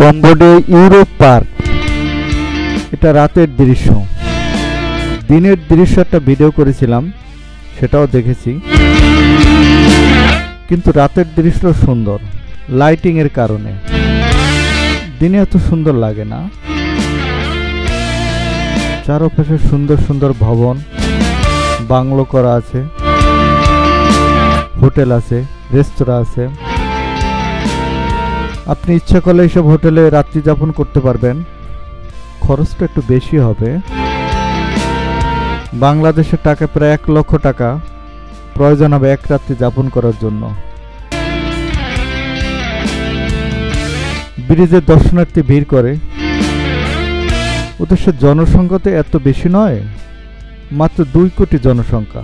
Cambodia Europe park. এটা রাতের দৃশ্য, দিনের দৃশ্য একটা ভিডিও করেছিলাম, সেটাও দেখেছি, কিন্তু রাতের দৃশ্য সুন্দর লাইটিং এর কারণে। দিনে এত সুন্দর লাগে না। চারপাশে সুন্দর সুন্দর ভবন, বাংলো করা আছে, হোটেল আছে, রেস্তোরাঁ আছে। আপনি ইচ্ছা করলে এইসব হোটেলে রাত্রি যাপন করতে পারবেন। খরচটা একটু বেশি হবে, বাংলাদেশের টাকা প্রায় 1 লক্ষ টাকা প্রয়োজন হবে এক রাত্রি যাপন করার জন্য। ব্রিজে দর্শনার্থী ভিড় করে। ওদেশের জনসংখ্যা তো এত বেশি নয়, মাত্র 2 কোটি জনসংখ্যা।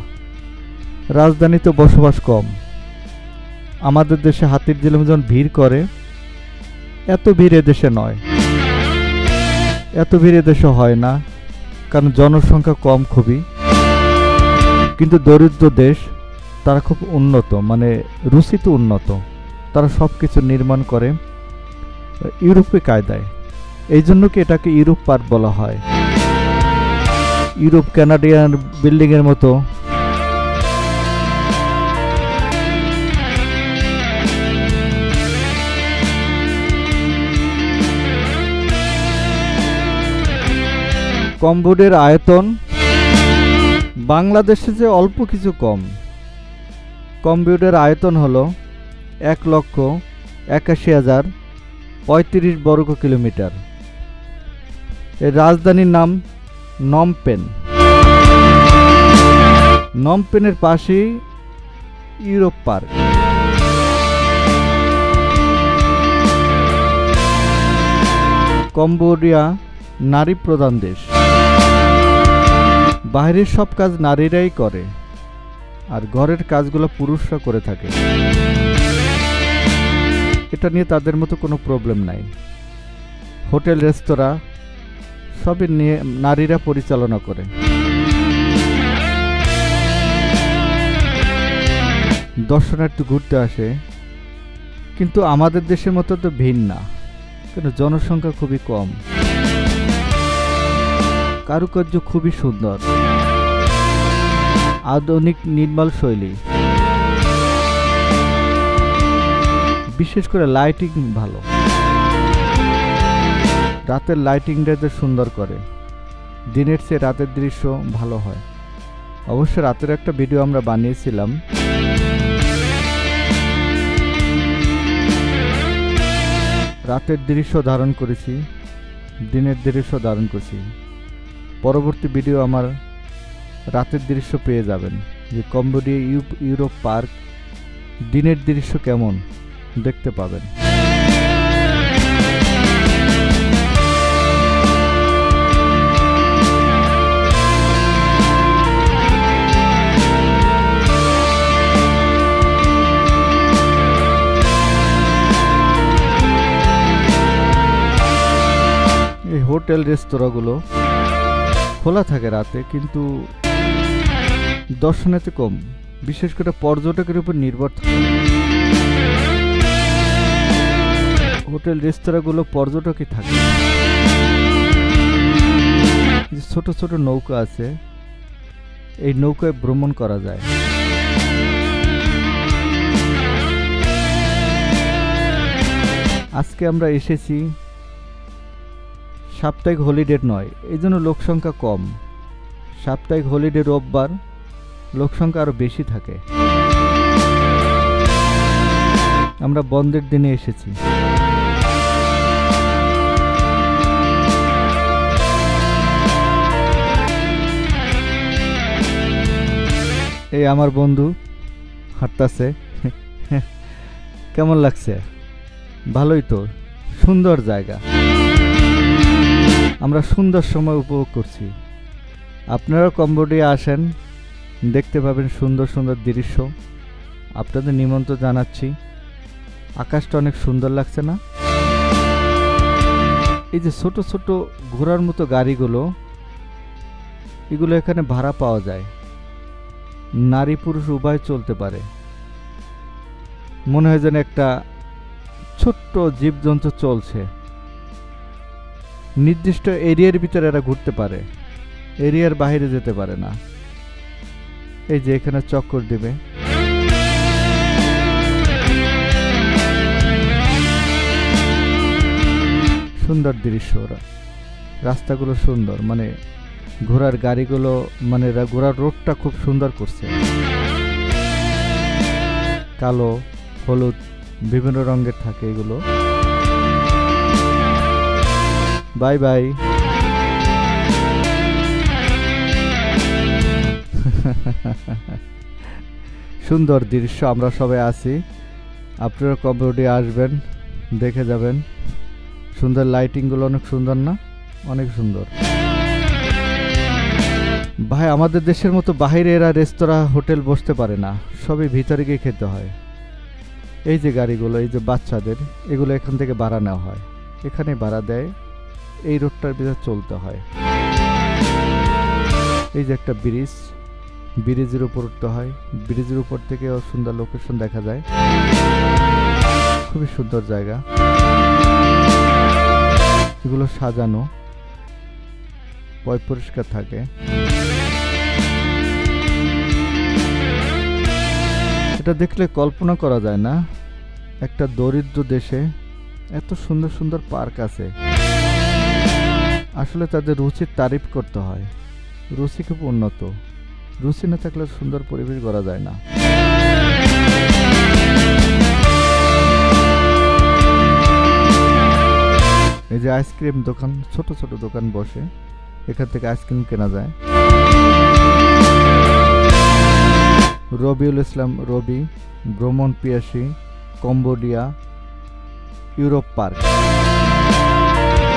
রাজধানীতে বসবাস কম। আমাদের দেশে হাতির ঝিলে যেমন ভিড় করে, এত ভিড় এদেশে নয়, এত ভিড় এদেশে হয় না, কারণ জনসংখ্যা কম খুবই। কিন্তু দরিদ্র দেশ, তারা খুব উন্নত, মানে রুচিতে উন্নত। তারা সব কিছু নির্মাণ করে ইউরোপে কায়দায়। এই জন্য কি এটাকে ইউরোপ পার্ক বলা হয়। ইউরোপ কানাডিয়ান বিল্ডিং এর মতো। কম্বোডিয়ার আয়তন বাংলাদেশে যে অল্প কিছু কম। কম্বোডিয়ার আয়তন হলো 1,81,035 বর্গ কিলোমিটার। এর রাজধানীর নাম নমপেন। নমপেনের পাশেই ইউরোপ পার্ক। কম্বোডিয়া নারী প্রধান দেশ। বাইরের সব কাজ নারীরাই করে, আর ঘরের কাজগুলো পুরুষরা করে থাকে। এটা নিয়ে তাদের মতো কোনো প্রবলেম নাই। হোটেল, রেস্তোরাঁ সবই নিয়ে নারীরা পরিচালনা করে। দর্শনার্থী ঘুরতে আসে, কিন্তু আমাদের দেশের মতো তো ভিড় না, কিন্তু জনসংখ্যা খুবই কম। কারুকার্য খুবই সুন্দর, আধুনিক নির্মাণ শৈলী, বিশেষ করে লাইটিং ভালো। রাতের লাইটিংটা সুন্দর করে, দিনের চেয়ে রাতের দৃশ্য ভালো হয়। অবশ্য রাতের একটা ভিডিও আমরা বানিয়েছিলাম। রাতের দৃশ্য ধারণ করেছি, দিনের দৃশ্য ধারণ করেছি। পরবর্তী ভিডিও আমার রাতের দৃশ্য পেয়ে যাবেন, যে কম্বোডিয়া ইউরোপ পার্ক দিনের দৃশ্য কেমন দেখতে পাবেন। এই হোটেল, রেস্তোরাঁগুলো খোলা থাকে রাতে, কিন্তু দর্শনার্থী কম, বিশেষ করে পর্যটকের উপর নির্ভর থাকে। হোটেল, রেস্তোরাঁগুলো পর্যটকই থাকে। ছোট ছোট নৌকা আছে, এই নৌকায় ভ্রমণ করা যায়। আজকে আমরা এসেছি সাপ্তাহিক হলিডে নয়, এই জন্য লোক সংখ্যা কম। সাপ্তাহিক হলিডে রোববার লোক সংখ্যা আরো বেশি থাকে। আমরা বন্ধের দিনে এসেছি। এই আমার বন্ধু হাঁটতাছে। কেমন লাগছে? ভালোই তো, সুন্দর জায়গা। আমরা সুন্দর সময় উপভোগ করছি। আপনারা কম্বোডিয়া আসেন, দেখতে পাবেন সুন্দর সুন্দর দৃশ্য। আপনাদের নিমন্ত্রণ জানাচ্ছি। আকাশটা অনেক সুন্দর লাগছে না? এই যে ছোট ছোট ঘোড়ার মতো গাড়িগুলো, এগুলো এখানে ভাড়া পাওয়া যায়। নারী পুরুষ উভয় চলতে পারে। মনে হয় যেন একটা ছোট্ট জীবজন্তু চলছে। নির্দিষ্ট এরিয়ার ভিতরে এরা ঘুরতে পারে, এরিয়ার বাইরে যেতে পারে না। এই যে এখানে চক্কর দিবে। সুন্দর দৃশ্য, ওরা রাস্তাগুলো সুন্দর, মানে ঘোড়ার গাড়িগুলো, মানে ঘোড়ার রোডটা খুব সুন্দর করছে, কালো হলুদ বিভিন্ন রঙের থাকে এগুলো। Bye bye. সুন্দর দৃশ্য, আমরা সবাই আছি, আপনারা কম্বোডিয়া আসবেন, দেখে যাবেন। সুন্দর লাইটিংগুলো অনেক সুন্দর না? অনেক সুন্দর ভাই। আমাদের দেশের মতো বাইরে এরা রেস্তোরাঁ হোটেল বসতে পারে না, সবই ভিতরে গিয়ে খেতে হয়। এই যে গাড়িগুলো, এই যে বাচ্চাদের, এগুলো এখান থেকে ভাড়া নেওয়া হয়, এখানে ভাড়া দেয়, এই রোডটার ভিতরে চলতে হয়। এই যে একটা ব্রিজ, ব্রিজের উপর উঠতে হয়, ব্রিজের উপর থেকে সুন্দর লোকেশন দেখা যায়, খুবই সুন্দর জায়গা। এগুলো সাজানো, পরিষ্কার থাকে। এটা দেখলে কল্পনা করা যায় না, একটা দরিদ্র দেশে এত সুন্দর সুন্দর পার্ক আছে। আসলে তাদের রুচির তারিফ করতে হয়, রুচি খুব উন্নত, রুচি না থাকলে সুন্দর পরিবেশ করা যায় না। এই যে আইসক্রিম দোকান, ছোট ছোট দোকান বসে, এখান থেকে আইসক্রিম কেনা যায়। রবিউল ইসলাম রবি, ভ্রমণ পিয়াসী, কম্বোডিয়া, ইউরোপ পার্ক।